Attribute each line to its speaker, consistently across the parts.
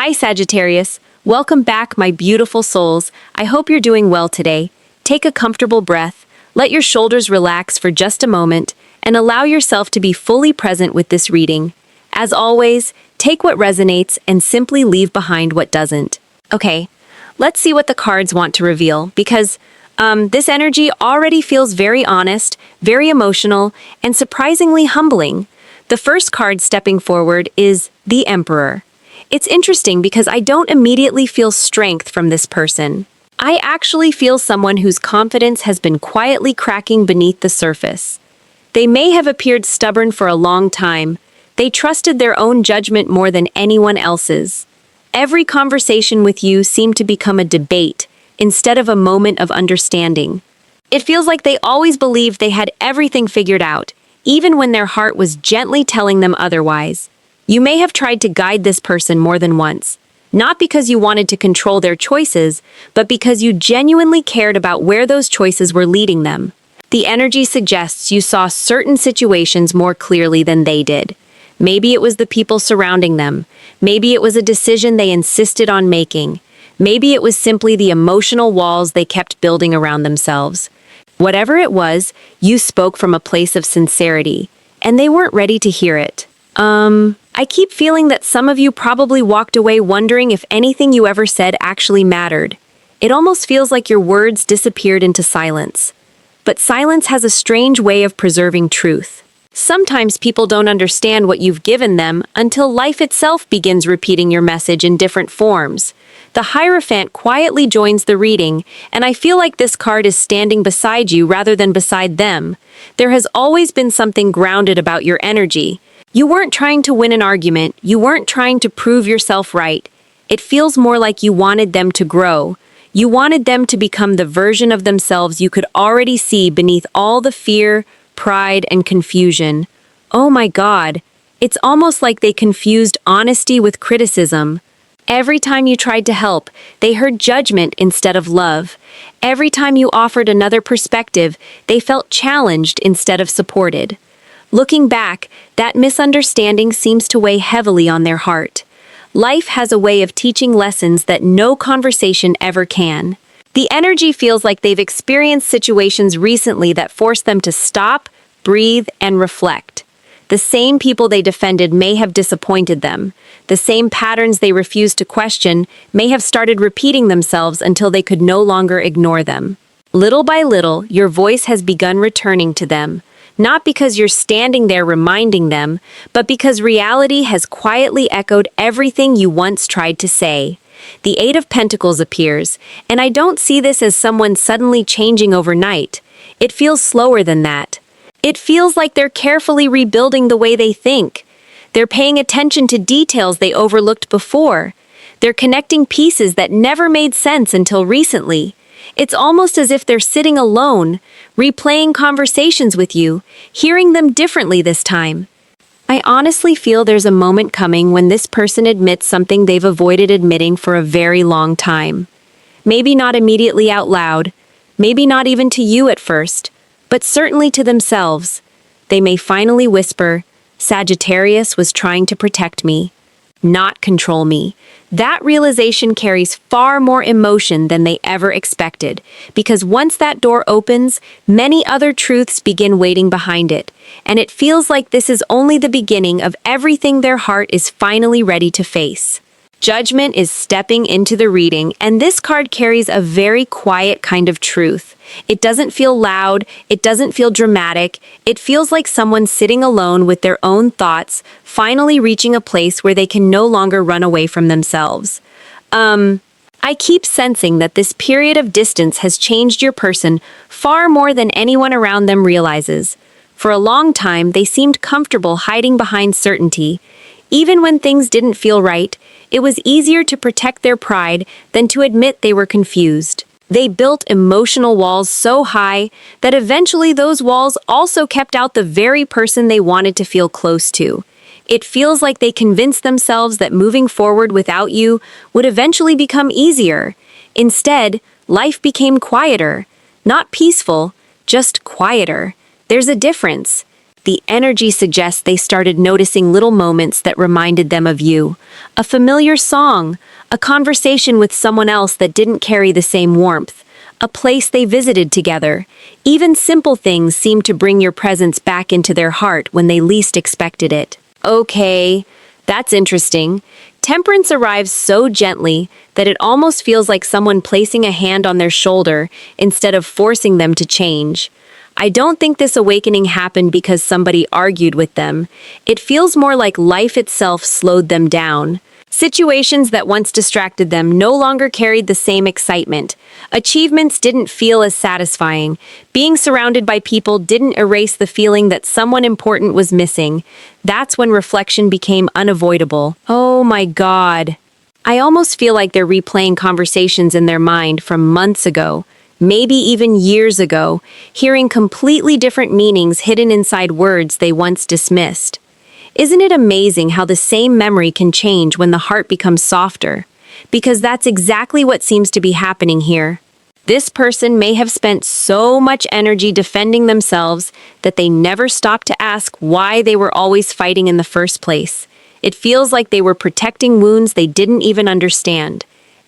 Speaker 1: Hi, Sagittarius. Welcome back, my beautiful souls. I hope you're doing well today. Take a comfortable breath, let your shoulders relax for just a moment, and allow yourself to be fully present with this reading. As always, take what resonates and simply leave behind what doesn't. Okay, let's see what the cards want to reveal, because this energy already feels very honest, very emotional, and surprisingly humbling. The first card stepping forward is the Emperor. It's interesting because I don't immediately feel strength from this person. I actually feel someone whose confidence has been quietly cracking beneath the surface. They may have appeared stubborn for a long time. They trusted their own judgment more than anyone else's. Every conversation with you seemed to become a debate instead of a moment of understanding. It feels like they always believed they had everything figured out, even when their heart was gently telling them otherwise. You may have tried to guide this person more than once, not because you wanted to control their choices, but because you genuinely cared about where those choices were leading them. The energy suggests you saw certain situations more clearly than they did. Maybe it was the people surrounding them. Maybe it was a decision they insisted on making. Maybe it was simply the emotional walls they kept building around themselves. Whatever it was, you spoke from a place of sincerity, and they weren't ready to hear it. I keep feeling that some of you probably walked away wondering if anything you ever said actually mattered. It almost feels like your words disappeared into silence. But silence has a strange way of preserving truth. Sometimes people don't understand what you've given them until life itself begins repeating your message in different forms. The Hierophant quietly joins the reading, and I feel like this card is standing beside you rather than beside them. There has always been something grounded about your energy. You weren't trying to win an argument, you weren't trying to prove yourself right. It feels more like you wanted them to grow. You wanted them to become the version of themselves you could already see beneath all the fear, pride, and confusion. Oh my God, it's almost like they confused honesty with criticism. Every time you tried to help, they heard judgment instead of love. Every time you offered another perspective, they felt challenged instead of supported. Looking back, that misunderstanding seems to weigh heavily on their heart. Life has a way of teaching lessons that no conversation ever can. The energy feels like they've experienced situations recently that forced them to stop, breathe, and reflect. The same people they defended may have disappointed them. The same patterns they refused to question may have started repeating themselves until they could no longer ignore them. Little by little, your voice has begun returning to them. Not because you're standing there reminding them, but because reality has quietly echoed everything you once tried to say. The Eight of Pentacles appears, and I don't see this as someone suddenly changing overnight. It feels slower than that. It feels like they're carefully rebuilding the way they think. They're paying attention to details they overlooked before. They're connecting pieces that never made sense until recently. It's almost as if they're sitting alone, replaying conversations with you, hearing them differently this time. I honestly feel there's a moment coming when this person admits something they've avoided admitting for a very long time. Maybe not immediately out loud, maybe not even to you at first, but certainly to themselves. They may finally whisper, "Sagittarius was trying to protect me, not control me." That realization carries far more emotion than they ever expected, because once that door opens, many other truths begin waiting behind it, and it feels like this is only the beginning of everything their heart is finally ready to face. Judgment is stepping into the reading, and this card carries a very quiet kind of truth. It doesn't feel loud, it doesn't feel dramatic, it feels like someone sitting alone with their own thoughts, finally reaching a place where they can no longer run away from themselves. I keep sensing that this period of distance has changed your person far more than anyone around them realizes. For a long time, they seemed comfortable hiding behind certainty. Even when things didn't feel right, it was easier to protect their pride than to admit they were confused. They built emotional walls so high that eventually those walls also kept out the very person they wanted to feel close to. It feels like they convinced themselves that moving forward without you would eventually become easier. Instead, life became quieter. Not peaceful, just quieter. There's a difference. The energy suggests they started noticing little moments that reminded them of you. A familiar song, a conversation with someone else that didn't carry the same warmth, a place they visited together. Even simple things seem to bring your presence back into their heart when they least expected it. Okay, that's interesting. Temperance arrives so gently that it almost feels like someone placing a hand on their shoulder instead of forcing them to change. I don't think this awakening happened because somebody argued with them. It feels more like life itself slowed them down. Situations that once distracted them no longer carried the same excitement. Achievements didn't feel as satisfying. Being surrounded by people didn't erase the feeling that someone important was missing. That's when reflection became unavoidable. Oh my God. I almost feel like they're replaying conversations in their mind from months ago, maybe even years ago, hearing completely different meanings hidden inside words they once dismissed. Isn't it amazing how the same memory can change when the heart becomes softer? Because that's exactly what seems to be happening here. This person may have spent so much energy defending themselves that they never stopped to ask why they were always fighting in the first place. It feels like they were protecting wounds they didn't even understand.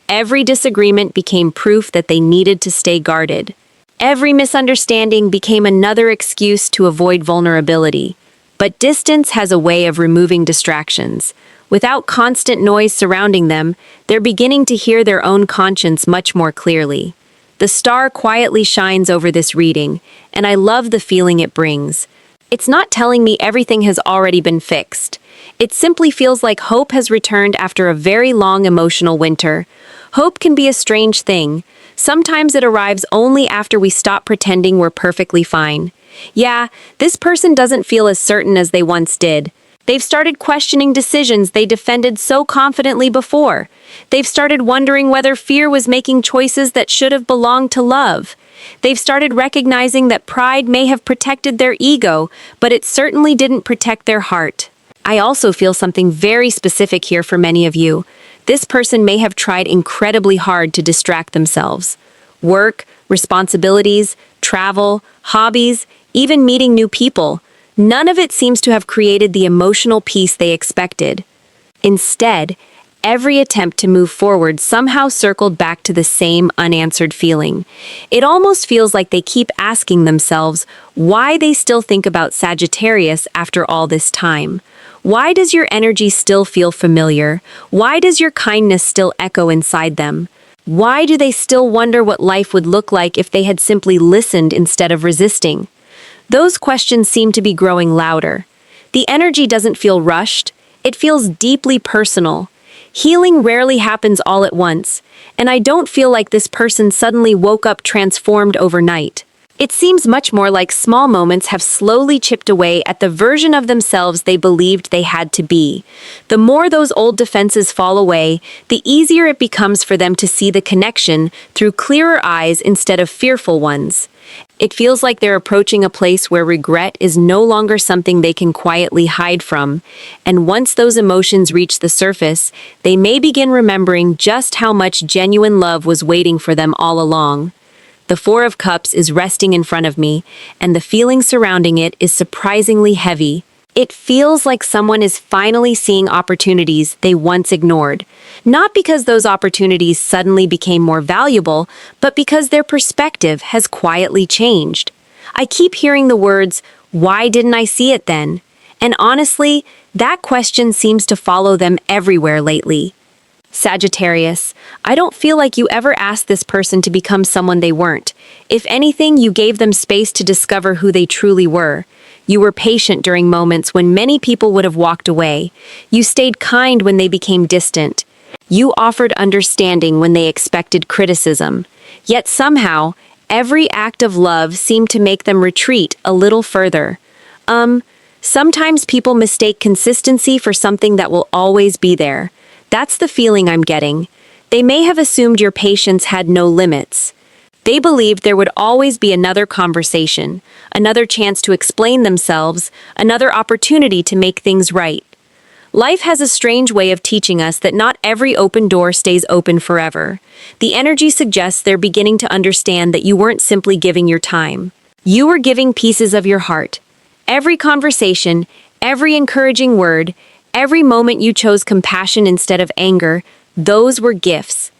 Speaker 1: Every disagreement became proof that they needed to stay guarded. Every misunderstanding became another excuse to avoid vulnerability. But distance has a way of removing distractions. Without constant noise surrounding them, they're beginning to hear their own conscience much more clearly. The star quietly shines over this reading, and I love the feeling it brings. It's not telling me everything has already been fixed. It simply feels like hope has returned after a very long emotional winter. Hope can be a strange thing. Sometimes it arrives only after we stop pretending we're perfectly fine. Yeah, this person doesn't feel as certain as they once did. They've started questioning decisions they defended so confidently before. They've started wondering whether fear was making choices that should have belonged to love. They've started recognizing that pride may have protected their ego, but it certainly didn't protect their heart. I also feel something very specific here for many of you. This person may have tried incredibly hard to distract themselves. Work, responsibilities, travel, hobbies, even meeting new people. None of it seems to have created the emotional peace they expected. Instead, every attempt to move forward somehow circled back to the same unanswered feeling. It almost feels like they keep asking themselves why they still think about Sagittarius after all this time. Why does your energy still feel familiar? Why does your kindness still echo inside them? Why do they still wonder what life would look like if they had simply listened instead of resisting? Those questions seem to be growing louder. The energy doesn't feel rushed. It feels deeply personal. Healing rarely happens all at once, and I don't feel like this person suddenly woke up transformed overnight. It seems much more like small moments have slowly chipped away at the version of themselves they believed they had to be. The more those old defenses fall away, the easier it becomes for them to see the connection through clearer eyes instead of fearful ones. It feels like they're approaching a place where regret is no longer something they can quietly hide from, and once those emotions reach the surface, they may begin remembering just how much genuine love was waiting for them all along. The Four of Cups is resting in front of me, and the feeling surrounding it is surprisingly heavy. It feels like someone is finally seeing opportunities they once ignored. Not because those opportunities suddenly became more valuable, but because their perspective has quietly changed. I keep hearing the words, "Why didn't I see it then?" And honestly, that question seems to follow them everywhere lately. Sagittarius, I don't feel like you ever asked this person to become someone they weren't. If anything, you gave them space to discover who they truly were. You were patient during moments when many people would have walked away. You stayed kind when they became distant. You offered understanding when they expected criticism. Yet somehow, every act of love seemed to make them retreat a little further. Sometimes people mistake consistency for something that will always be there. That's the feeling I'm getting. They may have assumed your patience had no limits. They believed there would always be another conversation, another chance to explain themselves, another opportunity to make things right. Life has a strange way of teaching us that not every open door stays open forever. The energy suggests they're beginning to understand that you weren't simply giving your time. You were giving pieces of your heart. Every conversation, every encouraging word, every moment you chose compassion instead of anger, those were gifts.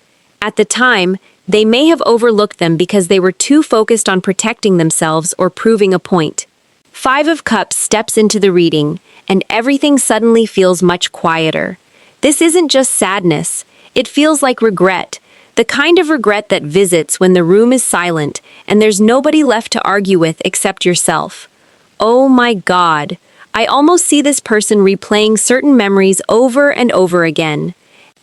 Speaker 1: At the time, they may have overlooked them because they were too focused on protecting themselves or proving a point. Five of Cups steps into the reading, and everything suddenly feels much quieter. This isn't just sadness, it feels like regret, the kind of regret that visits when the room is silent and there's nobody left to argue with except yourself. Oh my God, I almost see this person replaying certain memories over and over again.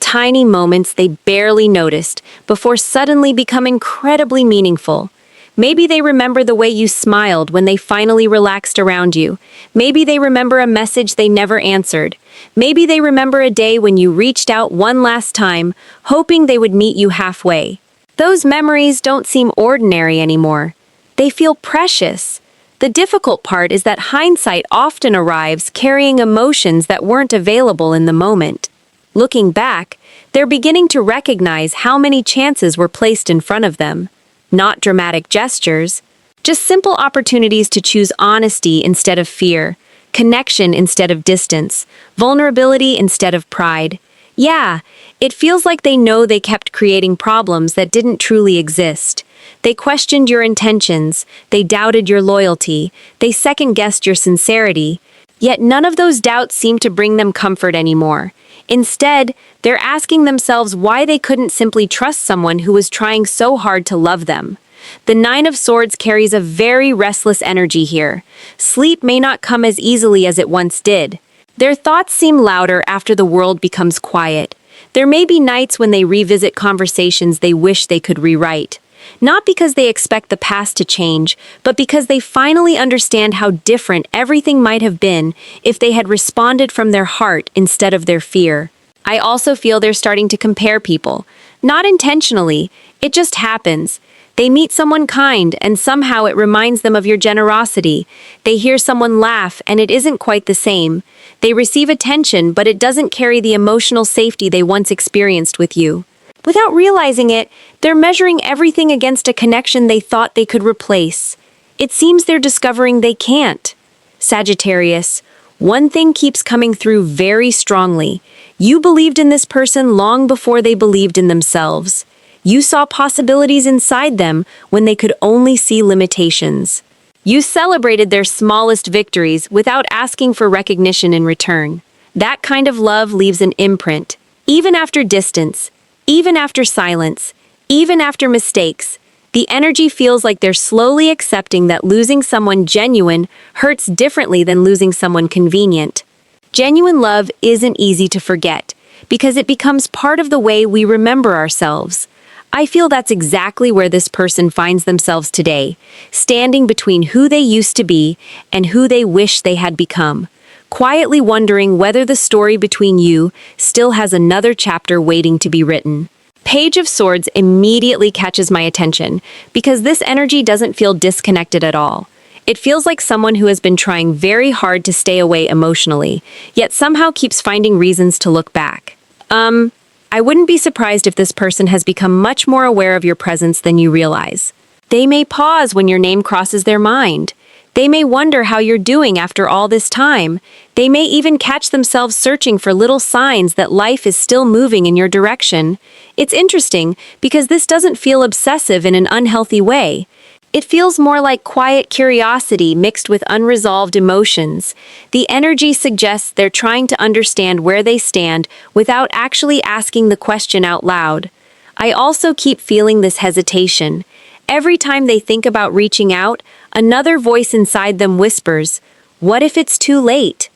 Speaker 1: Tiny moments they barely noticed before suddenly become incredibly meaningful. Maybe they remember the way you smiled when they finally relaxed around you. Maybe they remember a message they never answered. Maybe they remember a day when you reached out one last time, hoping they would meet you halfway. Those memories don't seem ordinary anymore. They feel precious. The difficult part is that hindsight often arrives carrying emotions that weren't available in the moment. Looking back, they're beginning to recognize how many chances were placed in front of them. Not dramatic gestures, just simple opportunities to choose honesty instead of fear, connection instead of distance, vulnerability instead of pride. Yeah, it feels like they know they kept creating problems that didn't truly exist. They questioned your intentions, they doubted your loyalty, they second-guessed your sincerity, yet none of those doubts seem to bring them comfort anymore. Instead, they're asking themselves why they couldn't simply trust someone who was trying so hard to love them. The Nine of Swords carries a very restless energy here. Sleep may not come as easily as it once did. Their thoughts seem louder after the world becomes quiet. There may be nights when they revisit conversations they wish they could rewrite. Not because they expect the past to change, but because they finally understand how different everything might have been if they had responded from their heart instead of their fear. I also feel they're starting to compare people. Not intentionally, it just happens. They meet someone kind and somehow it reminds them of your generosity. They hear someone laugh and it isn't quite the same. They receive attention but it doesn't carry the emotional safety they once experienced with you. Without realizing it, they're measuring everything against a connection they thought they could replace. It seems they're discovering they can't. Sagittarius, one thing keeps coming through very strongly. You believed in this person long before they believed in themselves. You saw possibilities inside them when they could only see limitations. You celebrated their smallest victories without asking for recognition in return. That kind of love leaves an imprint, even after distance. Even after silence, even after mistakes, the energy feels like they're slowly accepting that losing someone genuine hurts differently than losing someone convenient. Genuine love isn't easy to forget, because it becomes part of the way we remember ourselves. I feel that's exactly where this person finds themselves today, standing between who they used to be and who they wish they had become. Quietly wondering whether the story between you still has another chapter waiting to be written. Page of Swords immediately catches my attention because this energy doesn't feel disconnected at all. It feels like someone who has been trying very hard to stay away emotionally, yet somehow keeps finding reasons to look back. I wouldn't be surprised if this person has become much more aware of your presence than you realize. They may pause when your name crosses their mind. They may wonder how you're doing after all this time. They may even catch themselves searching for little signs that life is still moving in your direction. It's interesting because this doesn't feel obsessive in an unhealthy way. It feels more like quiet curiosity mixed with unresolved emotions. The energy suggests they're trying to understand where they stand without actually asking the question out loud. I also keep feeling this hesitation. Every time they think about reaching out, another voice inside them whispers, "What if it's too late?"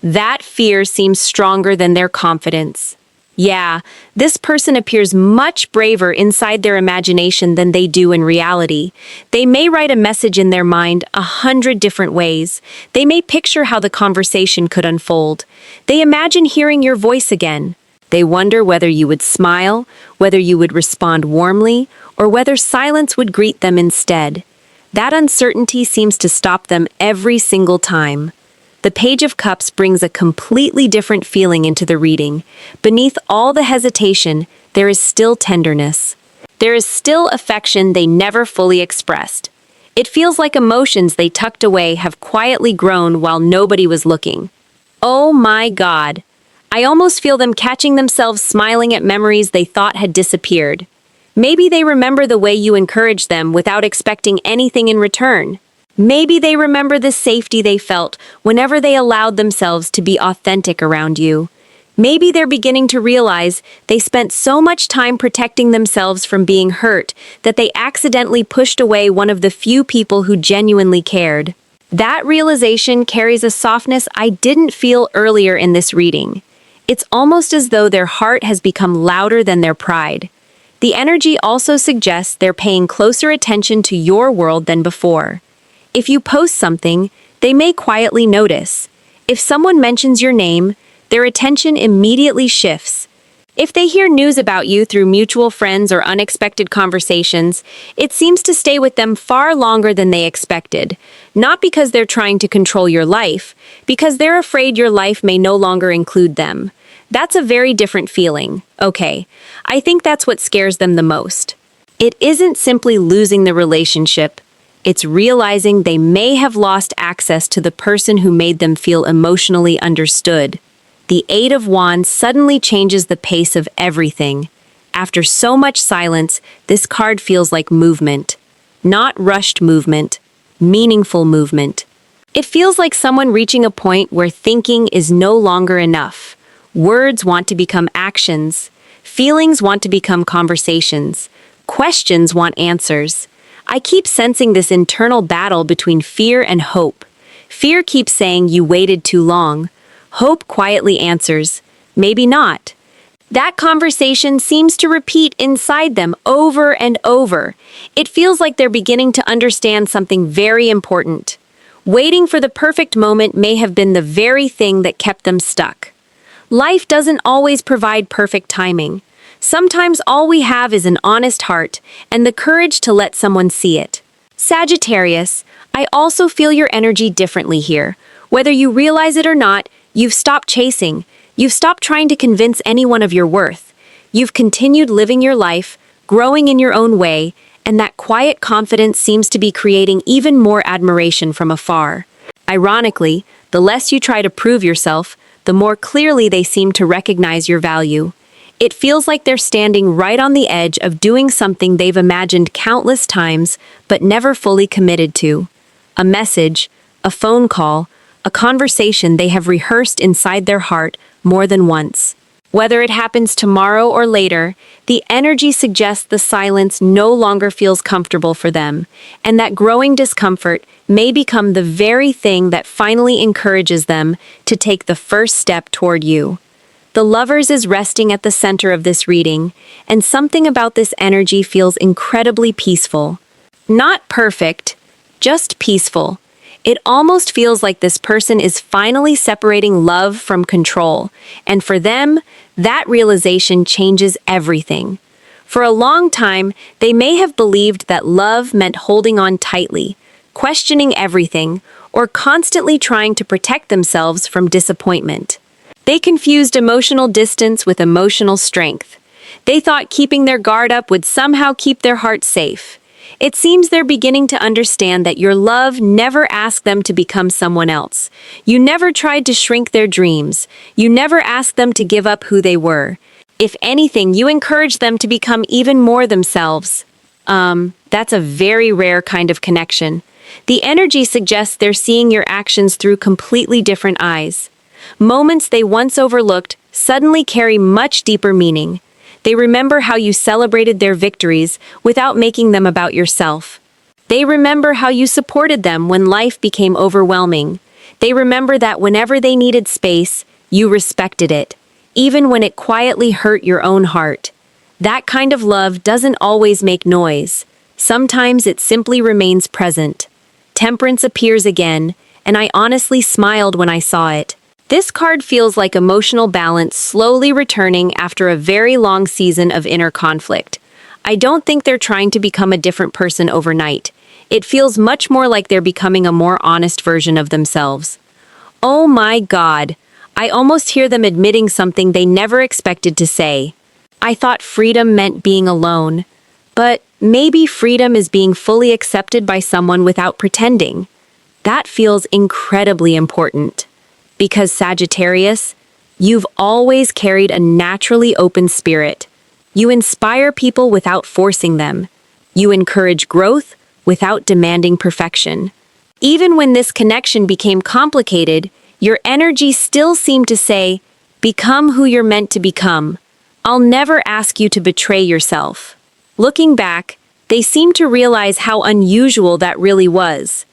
Speaker 1: That fear seems stronger than their confidence. Yeah, this person appears much braver inside their imagination than they do in reality. They may write a message in their mind 100 different ways. They may picture how the conversation could unfold. They imagine hearing your voice again. They wonder whether you would smile, whether you would respond warmly, or whether silence would greet them instead. That uncertainty seems to stop them every single time. The Page of Cups brings a completely different feeling into the reading. Beneath all the hesitation, there is still tenderness. There is still affection they never fully expressed. It feels like emotions they tucked away have quietly grown while nobody was looking. Oh my God. I almost feel them catching themselves smiling at memories they thought had disappeared. Maybe they remember the way you encouraged them without expecting anything in return. Maybe they remember the safety they felt whenever they allowed themselves to be authentic around you. Maybe they're beginning to realize they spent so much time protecting themselves from being hurt that they accidentally pushed away one of the few people who genuinely cared. That realization carries a softness I didn't feel earlier in this reading. It's almost as though their heart has become louder than their pride. The energy also suggests they're paying closer attention to your world than before. If you post something, they may quietly notice. If someone mentions your name, their attention immediately shifts. If they hear news about you through mutual friends or unexpected conversations, it seems to stay with them far longer than they expected. Not because they're trying to control your life, because they're afraid your life may no longer include them. That's a very different feeling. Okay, I think that's what scares them the most. It isn't simply losing the relationship. It's realizing they may have lost access to the person who made them feel emotionally understood. The Eight of Wands suddenly changes the pace of everything. After so much silence, this card feels like movement. Not rushed movement, meaningful movement. It feels like someone reaching a point where thinking is no longer enough. Words want to become actions. Feelings want to become conversations. Questions want answers. I keep sensing this internal battle between fear and hope. Fear keeps saying you waited too long. Hope quietly answers, maybe not. That conversation seems to repeat inside them over and over. It feels like they're beginning to understand something very important. Waiting for the perfect moment may have been the very thing that kept them stuck. Life doesn't always provide perfect timing. Sometimes all we have is an honest heart and the courage to let someone see it. Sagittarius, I also feel your energy differently here. Whether you realize it or not, you've stopped chasing. You've stopped trying to convince anyone of your worth. You've continued living your life, growing in your own way, and that quiet confidence seems to be creating even more admiration from afar. Ironically, the less you try to prove yourself, the more clearly they seem to recognize your value. It feels like they're standing right on the edge of doing something they've imagined countless times but never fully committed to. A message, a phone call, a conversation they have rehearsed inside their heart more than once. Whether it happens tomorrow or later, the energy suggests the silence no longer feels comfortable for them, and that growing discomfort may become the very thing that finally encourages them to take the first step toward you. The Lovers is resting at the center of this reading, and something about this energy feels incredibly peaceful. Not perfect, just peaceful. It almost feels like this person is finally separating love from control, and for them, that realization changes everything. For a long time, they may have believed that love meant holding on tightly, questioning everything, or constantly trying to protect themselves from disappointment. They confused emotional distance with emotional strength. They thought keeping their guard up would somehow keep their heart safe. It seems they're beginning to understand that your love never asked them to become someone else. You never tried to shrink their dreams. You never asked them to give up who they were. If anything, you encouraged them to become even more themselves. That's a very rare kind of connection. The energy suggests they're seeing your actions through completely different eyes. Moments they once overlooked suddenly carry much deeper meaning. They remember how you celebrated their victories without making them about yourself. They remember how you supported them when life became overwhelming. They remember that whenever they needed space, you respected it, even when it quietly hurt your own heart. That kind of love doesn't always make noise. Sometimes it simply remains present. Temperance appears again, and I honestly smiled when I saw it. This card feels like emotional balance slowly returning after a very long season of inner conflict. I don't think they're trying to become a different person overnight. It feels much more like they're becoming a more honest version of themselves. Oh my God, I almost hear them admitting something they never expected to say. I thought freedom meant being alone. But Maybe freedom is being fully accepted by someone without pretending. That feels incredibly important. Because Sagittarius, you've always carried a naturally open spirit. You inspire people without forcing them. You encourage growth without demanding perfection. Even when this connection became complicated, your energy still seemed to say, "Become who you're meant to become. I'll never ask you to betray yourself." Looking back, they seem to realize how unusual that really was.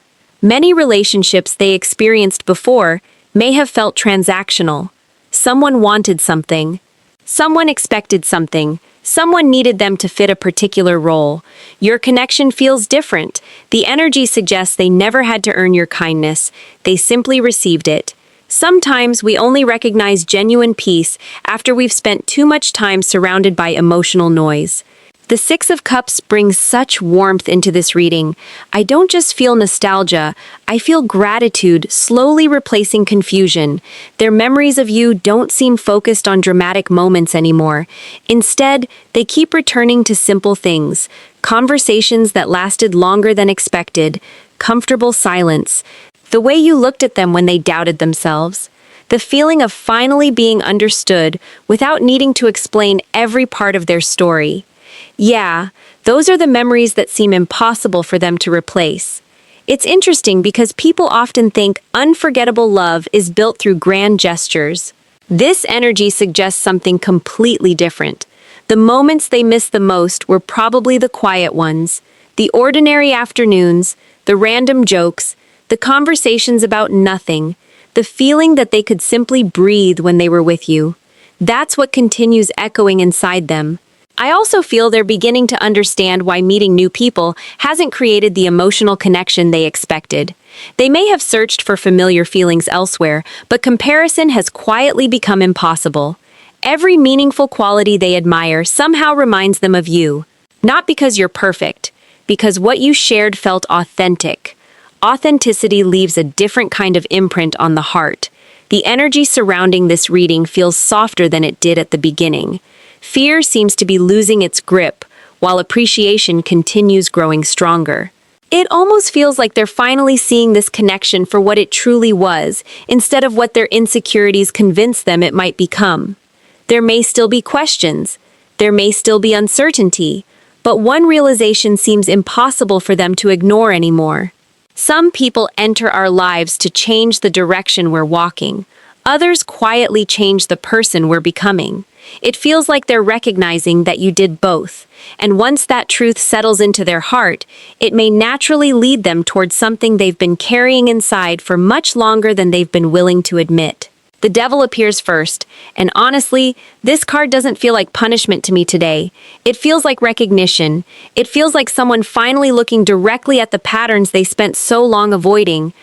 Speaker 1: Many relationships they experienced before may have felt transactional. Someone wanted something. Someone expected something. Someone needed them to fit a particular role. Your connection feels different. The energy suggests they never had to earn your kindness. They simply received it. Sometimes we only recognize genuine peace after we've spent too much time surrounded by emotional noise. The Six of Cups brings such warmth into this reading. I don't just feel nostalgia, I feel gratitude slowly replacing confusion. Their memories of you don't seem focused on dramatic moments anymore. Instead, they keep returning to simple things, conversations that lasted longer than expected, comfortable silence, the way you looked at them when they doubted themselves, the feeling of finally being understood without needing to explain every part of their story. Yeah, those are the memories that seem impossible for them to replace. It's interesting because people often think unforgettable love is built through grand gestures. This energy suggests something completely different. The moments they miss the most were probably the quiet ones, the ordinary afternoons, the random jokes, the conversations about nothing, the feeling that they could simply breathe when they were with you. That's what continues echoing inside them. I also feel they're beginning to understand why meeting new people hasn't created the emotional connection they expected. They may have searched for familiar feelings elsewhere, but comparison has quietly become impossible. Every meaningful quality they admire somehow reminds them of you. Not because you're perfect, because what you shared felt authentic. Authenticity leaves a different kind of imprint on the heart. The energy surrounding this reading feels softer than it did at the beginning. Fear seems to be losing its grip, while appreciation continues growing stronger. It almost feels like they're finally seeing this connection for what it truly was, instead of what their insecurities convinced them it might become. There may still be questions, there may still be uncertainty, but one realization seems impossible for them to ignore anymore. Some people enter our lives to change the direction we're walking. Others quietly change the person we're becoming. It feels like they're recognizing that you did both, and once that truth settles into their heart, it may naturally lead them towards something they've been carrying inside for much longer than they've been willing to admit. The devil appears first, and honestly, this card doesn't feel like punishment to me today. It feels like recognition. It feels like someone finally looking directly at the patterns they spent so long avoiding.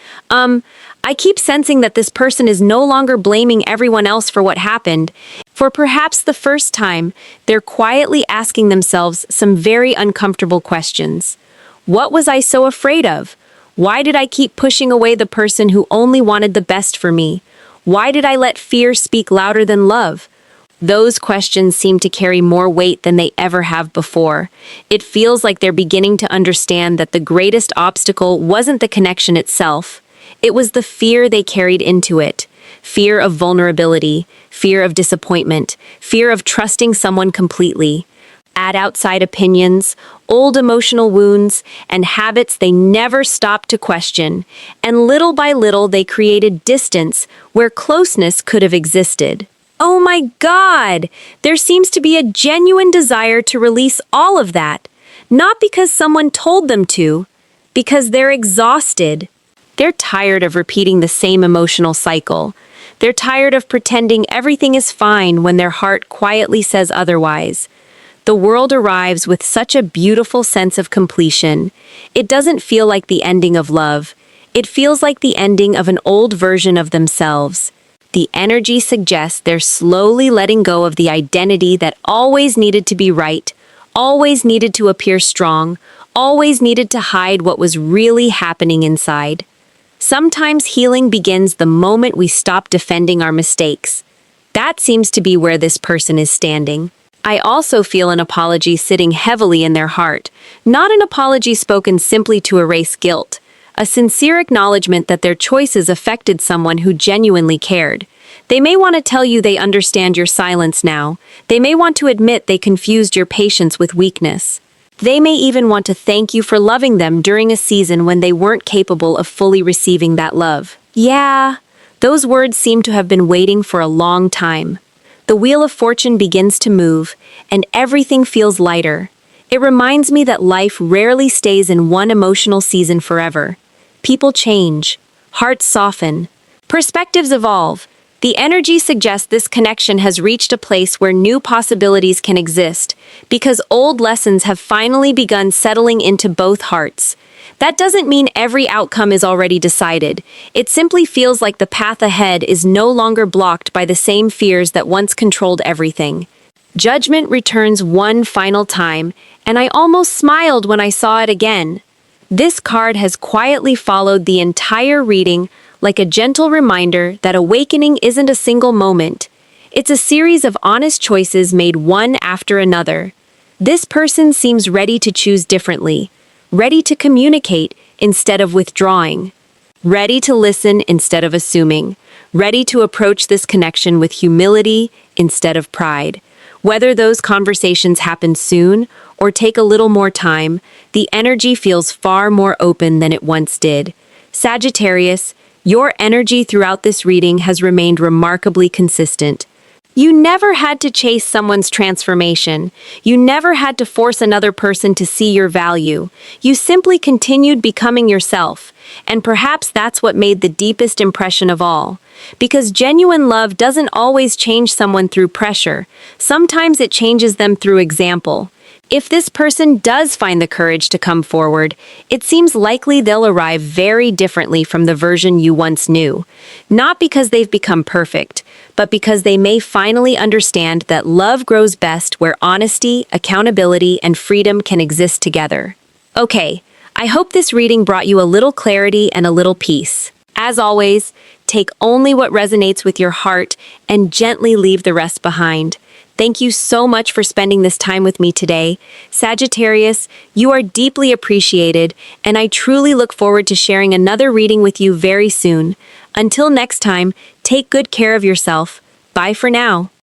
Speaker 1: I keep sensing that this person is no longer blaming everyone else for what happened. For perhaps the first time, they're quietly asking themselves some very uncomfortable questions. What was I so afraid of? Why did I keep pushing away the person who only wanted the best for me? Why did I let fear speak louder than love? Those questions seem to carry more weight than they ever have before. It feels like they're beginning to understand that the greatest obstacle wasn't the connection itself. It was the fear they carried into it. Fear of vulnerability, fear of disappointment, fear of trusting someone completely. Add outside opinions, old emotional wounds, and habits they never stopped to question. And little by little, they created distance where closeness could have existed. Oh my God! There seems to be a genuine desire to release all of that. Not because someone told them to, because they're exhausted. They're tired of repeating the same emotional cycle. They're tired of pretending everything is fine when their heart quietly says otherwise. The world arrives with such a beautiful sense of completion. It doesn't feel like the ending of love. It feels like the ending of an old version of themselves. The energy suggests they're slowly letting go of the identity that always needed to be right, always needed to appear strong, always needed to hide what was really happening inside. Sometimes healing begins the moment we stop defending our mistakes. That seems to be where this person is standing. I also feel an apology sitting heavily in their heart, not an apology spoken simply to erase guilt, a sincere acknowledgement that their choices affected someone who genuinely cared. They may want to tell you they understand your silence now. They may want to admit they confused your patience with weakness. They may even want to thank you for loving them during a season when they weren't capable of fully receiving that love. Yeah, those words seem to have been waiting for a long time. The wheel of fortune begins to move, and everything feels lighter. It reminds me that life rarely stays in one emotional season forever. People change, hearts soften, perspectives evolve. The energy suggests this connection has reached a place where new possibilities can exist, because old lessons have finally begun settling into both hearts. That doesn't mean every outcome is already decided. It simply feels like the path ahead is no longer blocked by the same fears that once controlled everything. Judgment returns one final time, and I almost smiled when I saw it again. This card has quietly followed the entire reading, like a gentle reminder that awakening isn't a single moment. It's a series of honest choices made one after another. This person seems ready to choose differently, ready to communicate instead of withdrawing, ready to listen instead of assuming, ready to approach this connection with humility instead of pride. Whether those conversations happen soon or take a little more time, the energy feels far more open than it once did. Sagittarius, your energy throughout this reading has remained remarkably consistent. You never had to chase someone's transformation. You never had to force another person to see your value. You simply continued becoming yourself. And perhaps that's what made the deepest impression of all. Because genuine love doesn't always change someone through pressure. Sometimes it changes them through example. If this person does find the courage to come forward, it seems likely they'll arrive very differently from the version you once knew. Not because they've become perfect, but because they may finally understand that love grows best where honesty, accountability, and freedom can exist together. Okay, I hope this reading brought you a little clarity and a little peace. As always, take only what resonates with your heart and gently leave the rest behind. Thank you so much for spending this time with me today. Sagittarius, you are deeply appreciated, and I truly look forward to sharing another reading with you very soon. Until next time, take good care of yourself. Bye for now.